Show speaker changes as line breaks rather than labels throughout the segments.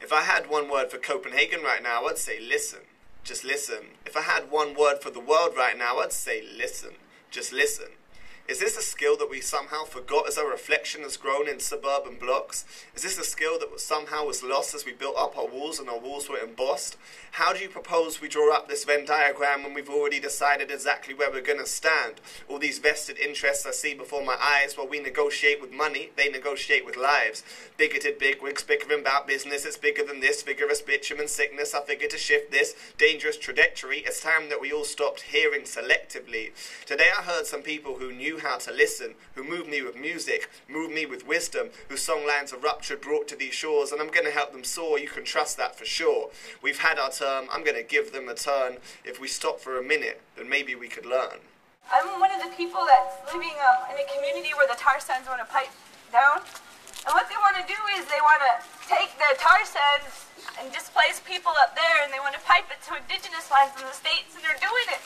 If I had one word for Copenhagen right now, I'd say listen. Just listen. If I had one word for the world right now, I'd say listen. Just listen. Is this a skill that we somehow forgot as our reflection has grown in suburban blocks? Is this a skill that somehow was lost as we built up our walls and our walls were embossed? How do you propose we draw up this Venn diagram when we've already decided exactly where we're going to stand? All these vested interests I see before my eyes, while we negotiate with money, they negotiate with lives. Bigoted bigwigs bickering about business, it's bigger than this, vigorous bitumen sickness, I figure to shift this dangerous trajectory. It's time that we all stopped hearing selectively. Today I heard some people who knew how to listen, who moved me with music, moved me with wisdom, whose songlines are ruptured, brought to these shores, and I'm going to help them soar. You can trust that for sure. We've had our term, I'm going to give them a turn. If we stop for a minute, then maybe we could learn.
I'm one of the people that's living in a community where the tar sands want to pipe down, and what they want to do is they want to take the tar sands and displace people up there, and they want to pipe it to indigenous lands in the States, and they're doing it.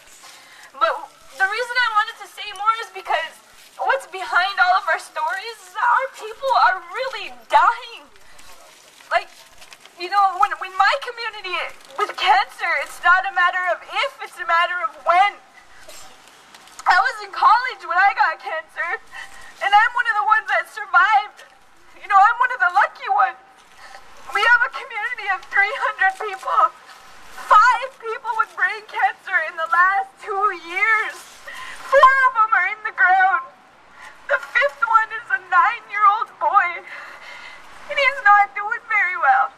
But the reason I wanted to say more is because what's behind all of our stories is that our people are really dying. Like, you know, when my community with cancer, it's not a matter of if, it's a matter of when. I was in college when I got cancer, and I'm one of the ones that survived. You know, I'm one of the lucky ones. We have a community of 300 people. 5 people with brain cancer in the last 2 years. 4 of them are in the ground. The 5th one is a 9-year-old boy, and he's not doing very well.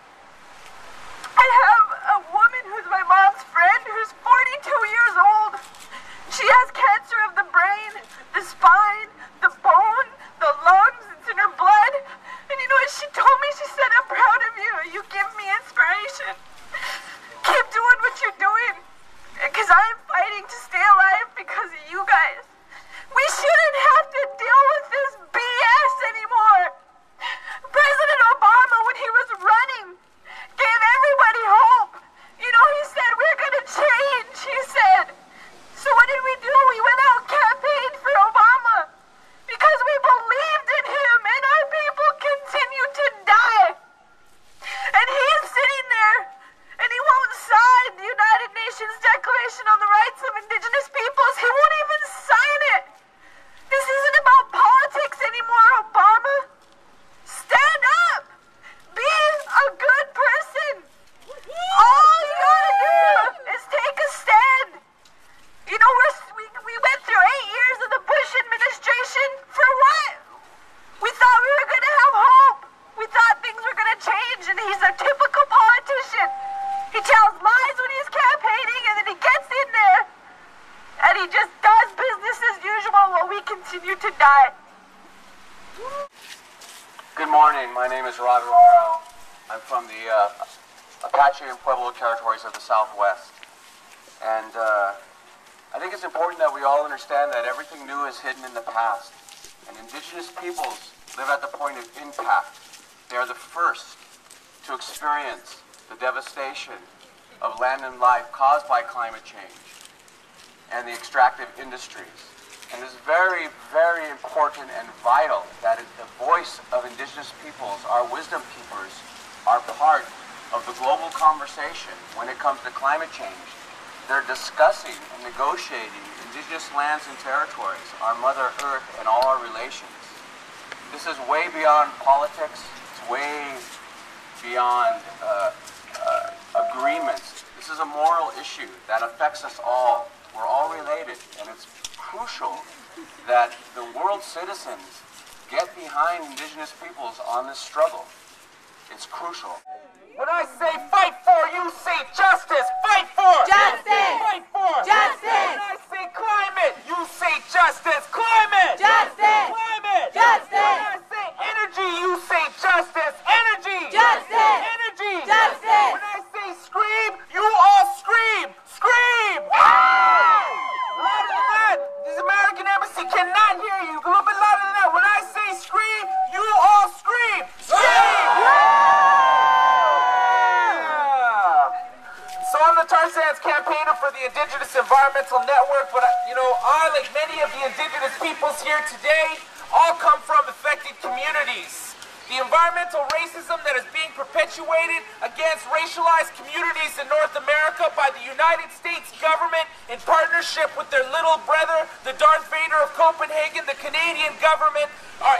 I have a woman who's my mom's friend who's 42 years old. She has cancer of the brain, the spine, the bone, the lungs. It's in her blood. And you know what she told me? She said, "I'm proud of you. You give me inspiration. Keep doing what you're doing, because I'm fighting to stay alive because of you guys. We shouldn't have to deal with this BS anymore." President Obama, when he was running, gave everybody hope. You know, he said, "We're going to change," he said. So what did we do? We went out and campaigned for Obama because we believed in him, and our people continue to die. And he's sitting there, and he won't sign the United Nations Declaration on the Rights of Indigenous Peoples. He won't even sign it. This isn't about politics anymore, Obama. Stand up. Be a good person. All you gotta do is take a stand. You know, we went through 8 years of the Bush administration for what? We thought we were going to have hope. We thought things were going to change, and he's a typical politician. He tells lies when he's campaigning, and then he gets in there, and he just does business as usual while we continue to die.
Good morning. My name is Robert Romero. I'm from the Apache and Pueblo territories of the Southwest. And I think it's important that we all understand that everything new is hidden in the past. And Indigenous peoples live at the point of impact. They are the first to experience the devastation of land and life caused by climate change and the extractive industries. And it's very, very important and vital that the voice of Indigenous peoples, our wisdom keepers, are part of the global conversation when it comes to climate change. They're discussing and negotiating Indigenous lands and territories, our Mother Earth, and all our relations. This is way beyond politics. It's way beyond agreements. This is a moral issue that affects us all. We're all related, and it's crucial that the world citizens get behind Indigenous peoples on this struggle. It's crucial.
When I say fight for, you say justice. Fight for
justice.
Fight for
justice.
When I say climate, you say justice. Climate.
Justice.
Climate.
Justice.
When I say energy, you say justice. Energy.
Justice.
Energy.
Justice.
When I say scream, you all scream. Scream. Louder than that. This American embassy cannot hear you. A little bit louder than that. When I say scream, you all scream. Scream. So I'm the Tar Sands campaigner for the Indigenous Environmental Network, but I, like many of the Indigenous peoples here today, all come from affected communities. The environmental racism that is being perpetuated against racialized communities in North America by the United States government in partnership with their little brother, the Darth Vader of Copenhagen, the Canadian government,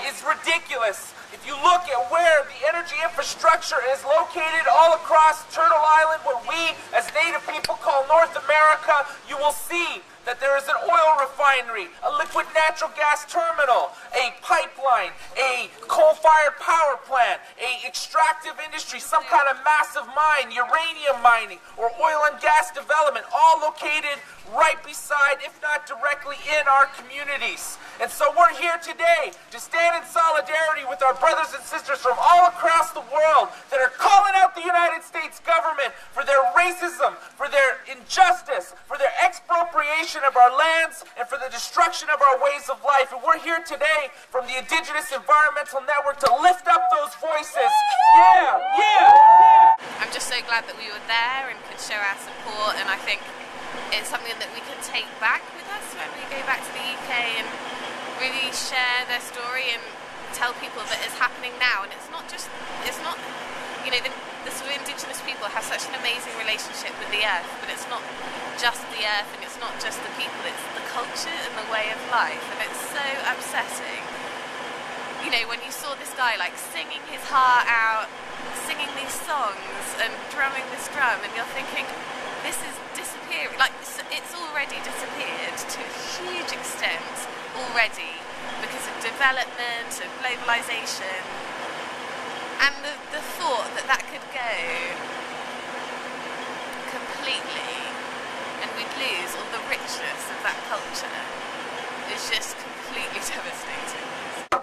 is ridiculous. If you look at where the energy infrastructure is located all across Turtle Island, what we as Native people call North America, you will see that there is an oil refinery, a liquid natural gas terminal, a pipeline, a coal-fired power plant, a extractive industry, some kind of massive mine, uranium mining, or oil and gas development, all located right beside, if not directly in our communities. And so we're here today to stand in solidarity with our brothers and sisters from all across the world that are calling out the United States government for their racism, for their injustice, for their expropriation of our lands, and for the destruction of our ways of life. And we're here today from the Indigenous Environmental Network to lift up those voices. Yeah, yeah, yeah.
I'm just so glad that we were there and could show our support, and I think it's something that we can take back with us when we go back to the UK and really share their story and tell people that it's happening now. And it's not, you know, the sort of Indigenous people have such an amazing relationship with the earth, but it's not just the earth and it's not just the people, it's the culture and the way of life, and it's so upsetting. You know, when you saw this guy like singing his heart out, singing these songs and drumming this drum, and you're thinking, this is disappearing, like it's already disappeared to a huge extent already because of development and globalization, and the thought that that could go completely and we'd lose all the richness of that culture is just completely devastating.